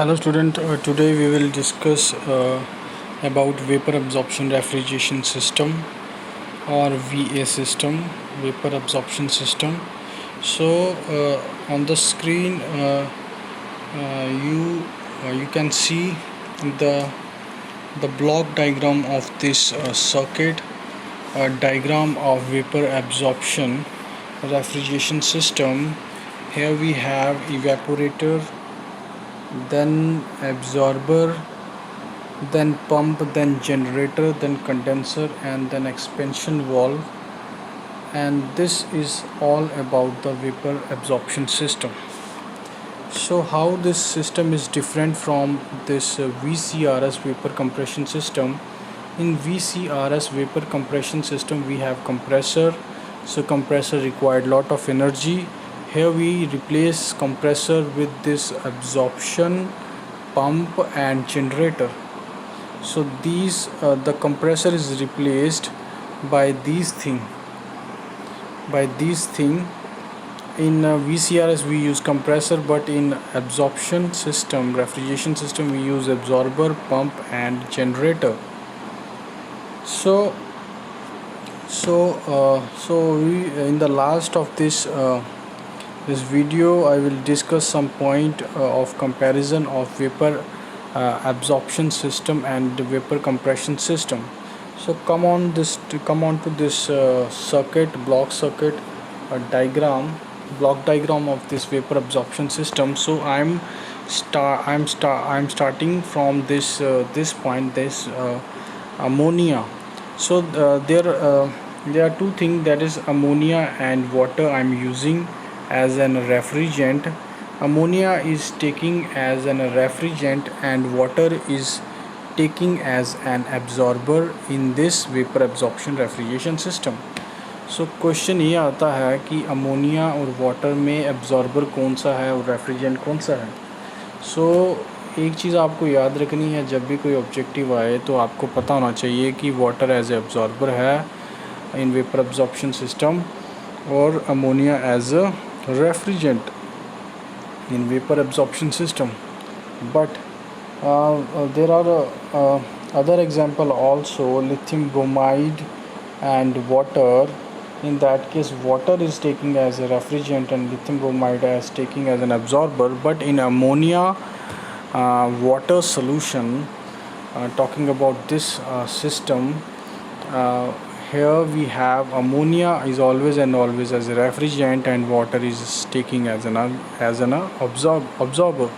Hello student, today we will discuss about vapor absorption refrigeration system or VA system, vapor absorption system. So on the screen you can see the block diagram of this circuit, a diagram of vapor absorption refrigeration system. Here we have evaporator, then absorber, then pump, then generator, then condenser, and then expansion valve. And this is all about the vapor absorption system. So how this system is different from this VCRS vapor compression system? In VCRS vapor compression system we have compressor, so compressor required lot of energy. Here we replace compressor with this absorption pump and generator. So these the compressor is replaced by these thing. In VCRS we use compressor, but in absorption system, refrigeration system, we use absorber, pump, and generator. So we in the last of this video I will discuss some point of comparison of vapor absorption system and vapor compression system. So come on to this circuit, block circuit block diagram of this vapor absorption system. So I'm starting from this point, this ammonia. So there are two things, that is ammonia and water I'm using as an refrigerant. Ammonia is taking as an refrigerant and water is taking as an absorber in this vapor absorption refrigeration system. So question ये आता है कि ammonia और water में absorber कौन सा है और रेफ्रिजरेंट कौन सा है. सो एक चीज़ आपको याद रखनी है, जब भी कोई ऑब्जेक्टिव आए तो आपको पता होना चाहिए कि वाटर एज ए एब्जॉर्बर है इन वेपर एब्जॉर्प्शन सिस्टम और ammonia as a refrigerant in vapour absorption system. But there are other example also, lithium bromide and water. In that case water is taking as a refrigerant and lithium bromide as taking as an absorber. But in ammonia water solution, talking about this system, here we have ammonia is always and always as a refrigerant and water is taking as an absorber.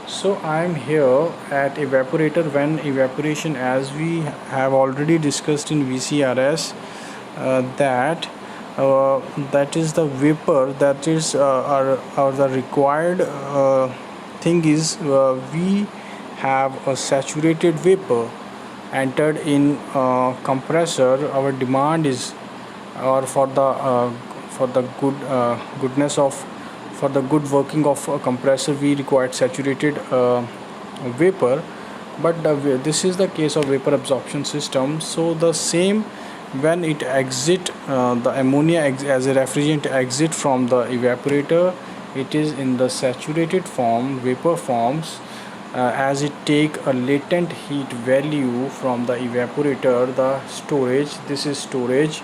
So I am here at evaporator. When evaporation, as we have already discussed in VCRS, that is the vapor, that is the required thing is we have a saturated vapor entered in compressor. Our demand is, or for the goodness of, for the good working of a compressor, we require saturated vapor. But this is the case of vapor absorption system. So the same, when it exit the ammonia as a refrigerant exit from the evaporator, it is in the saturated form, vapor forms, as it take a latent heat value from the evaporator. The storage, this is storage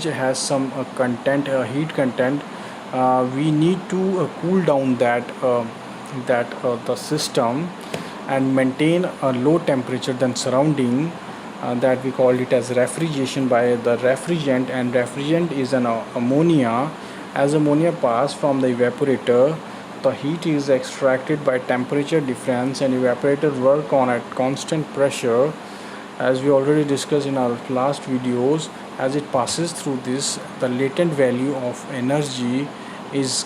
has some content, heat content. We need to cool down that the system and maintain a low temperature than surrounding, that we call it as refrigeration by the refrigerant. And refrigerant is an ammonia. As ammonia pass from the evaporator, the heat is extracted by temperature difference and evaporator work on at constant pressure, as we already discussed in our last videos. As it passes through this, the latent value of energy is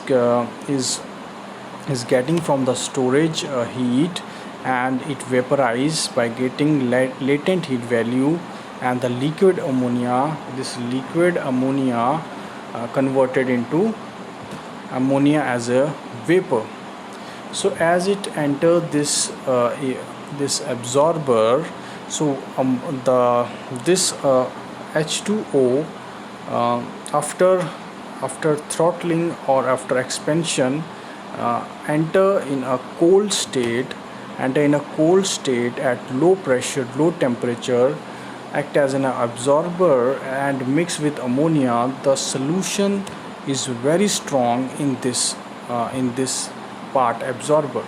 getting from the storage heat, and it vaporizes by getting latent heat value, and the liquid ammonia, this liquid ammonia converted into ammonia as a vapor. So as it enter this absorber, so this H2O after throttling or after expansion, enter in a cold state, at low pressure, low temperature, act as an absorber and mix with ammonia. The solution is very strong in this part, absorber.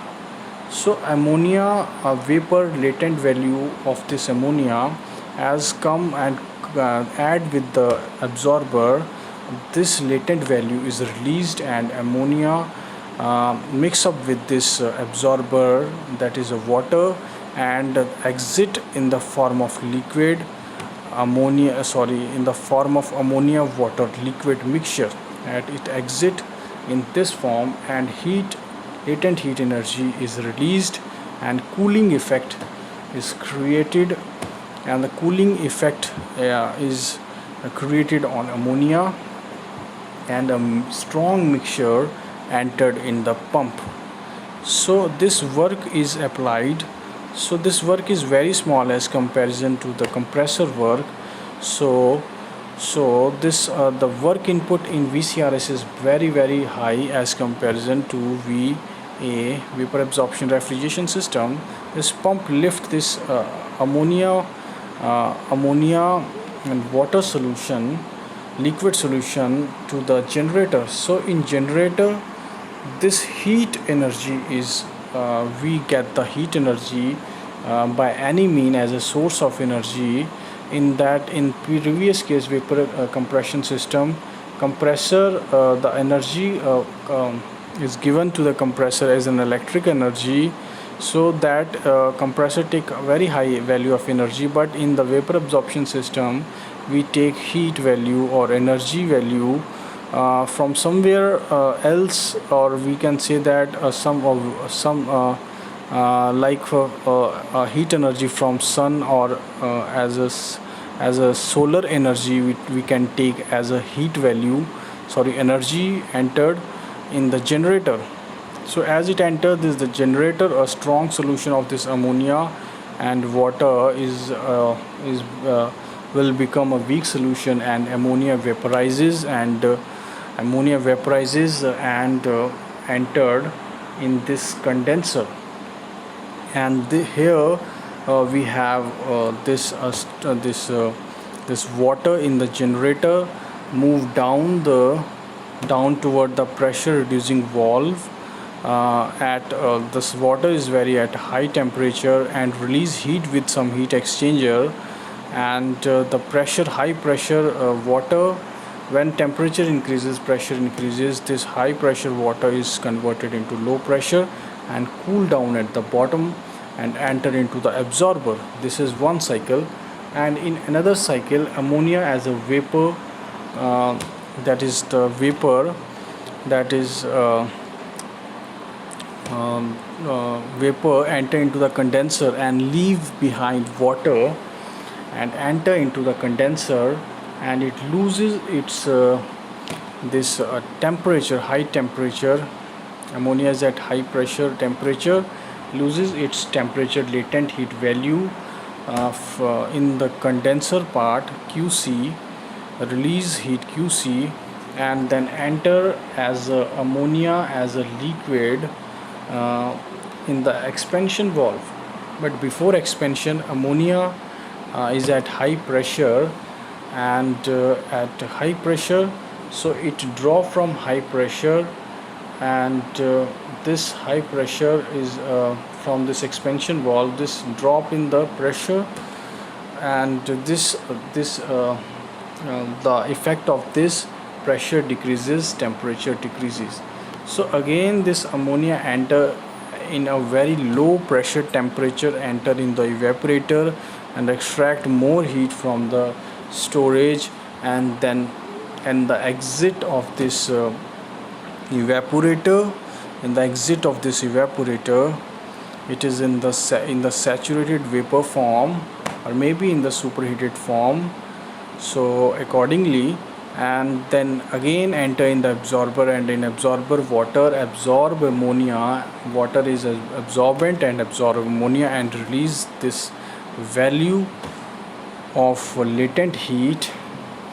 So ammonia vapor latent value of this ammonia has come and add with the absorber. This latent value is released and ammonia mix up with this absorber, that is a water, and exit in the form of liquid ammonia, in the form of ammonia water liquid mixture, and it exit in this form, and latent heat energy is released and cooling effect is created, and the cooling effect is created on ammonia, and a strong mixture entered in the pump. So this work is applied. So this work is very small as comparison to the compressor work. So this the work input in VCRS is very high as comparison to VA, vapor absorption refrigeration system. This pump lift this ammonia and water solution, liquid solution, to the generator. So in generator, this heat energy is we get the heat energy by any mean as a source of energy. In previous case, vapor compression system, compressor, the energy is given to the compressor as an electric energy, so that compressor take a very high value of energy. But in the vapor absorption system, we take heat value or energy value from somewhere else, or we can say that heat energy from sun, or as a solar energy, we can take as a heat value, energy entered in the generator. So as it enters the generator, a strong solution of this ammonia and water will become a weak solution, and ammonia vaporizes and entered in this condenser. And here we have this water in the generator move down toward the pressure reducing valve. This water is very at high temperature and release heat with some heat exchanger, and the high pressure water, when temperature increases, pressure increases, this high pressure water is converted into low pressure and cool down at the bottom and enter into the absorber. This is one cycle. And in another cycle, ammonia as a vapor, that is the vapor that is vapor enter into the condenser and leave behind water and enter into the condenser, and it loses its temperature, high temperature. Ammonia is at high pressure temperature, loses its temperature latent heat value in the condenser part, QC, release heat QC, and then enter as ammonia as a liquid in the expansion valve. But before expansion, ammonia is at high pressure, and at high pressure, so it drop from high pressure, and this high pressure is from this expansion valve, this drop in the pressure, and the effect of this pressure decreases, temperature decreases. So again this ammonia enter in a very low pressure temperature, enter in the evaporator and extract more heat from the storage, and then the exit of this evaporator, it is in the saturated vapor form, or maybe in the superheated form. So accordingly, and then again enter in the absorber, and in absorber water absorb ammonia, water is absorbent and absorb ammonia and release this value of latent heat,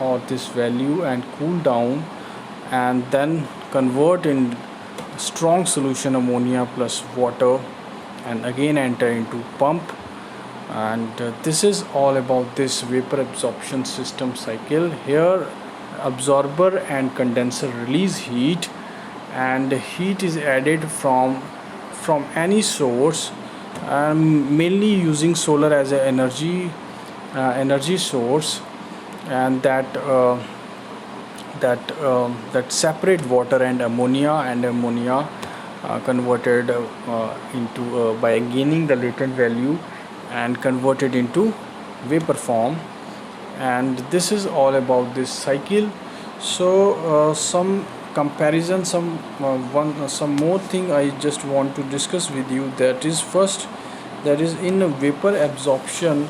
or this value, and cool down, and then convert in strong solution ammonia plus water and again enter into pump. And this is all about this vapor absorption system cycle. Here absorber and condenser release heat, and heat is added from any source, mainly using solar as an energy source, and that separate water and ammonia converted into by gaining the latent value and converted into vapor form. And this is all about this cycle. So some comparison, some more thing I just want to discuss with you. That is, first, that is in vapor absorption,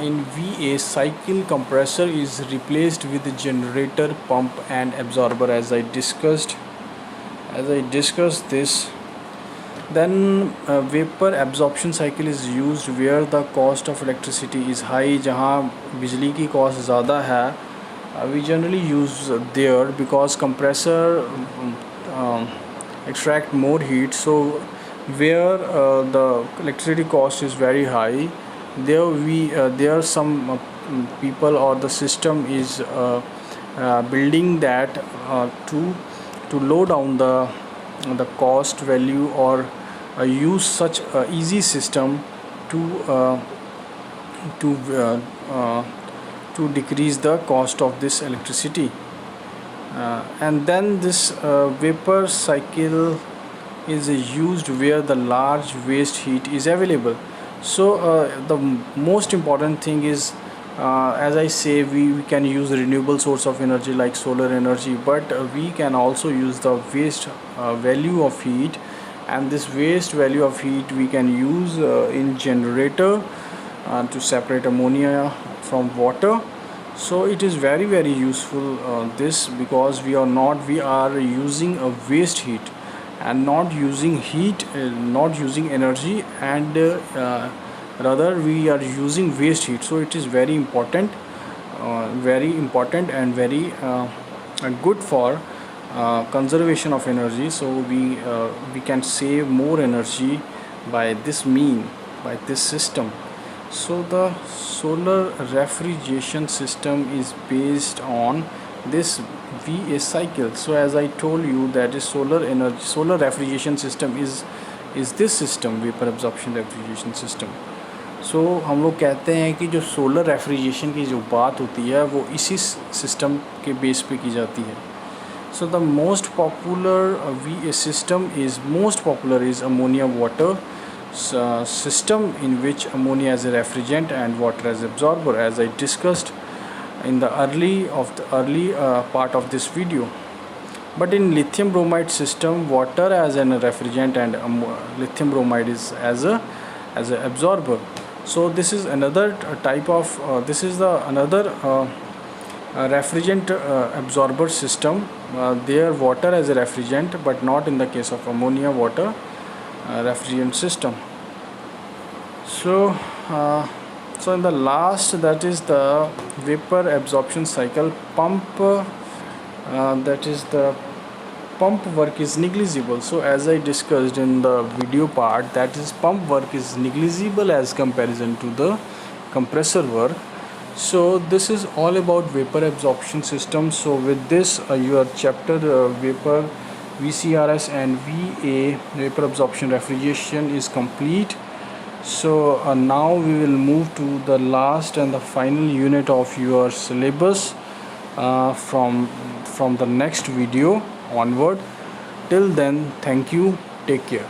in VA cycle, compressor is replaced with generator, pump and absorber, as I discussed this. Then vapor absorption cycle is used where the cost of electricity is high. जहाँ बिजली की cost ज़्यादा है, we generally use there because compressor extract more heat. So where the electricity cost is very high, there some people or the system is building that to low down the cost value, or use such easy system to decrease the cost of this electricity. And then this vapor cycle is used where the large waste heat is available. So the most important thing is, as I say, we can use renewable source of energy like solar energy, but we can also use the waste value of heat, and this waste value of heat we can use in generator to separate ammonia from water. So it is very useful this, because we are using a waste heat and not using heat, not using energy, and rather we are using waste heat. So it is very important and very good for conservation of energy. So we can save more energy by this system. So the solar refrigeration system is based on this VA cycle. So as I told you, that is solar refrigeration system is this system, vapor absorption refrigeration system. सो हम लोग कहते हैं कि जो solar refrigeration की जो बात होती है वो इसी सिस्टम के बेस पे की जाती है. So the most popular VA system is ammonia water system, in which ammonia as a refrigerant and water as absorber, as I discussed in the early part of this video. But in lithium bromide system, water as an refrigerant and lithium bromide is as a absorber. So this is another type of this is the another refrigerant absorber system. There water as a refrigerant, but not in the case of ammonia water refrigerant system. So so in the last, that is the vapor absorption cycle pump, that is the pump work is negligible. So as I discussed in the video part, that is pump work is negligible as comparison to the compressor work. So this is all about vapor absorption system. So with this your chapter vapor VCRS and VA vapor absorption refrigeration is complete. So now we will move to the last and the final unit of your syllabus from the next video onward. Till then, thank you, take care.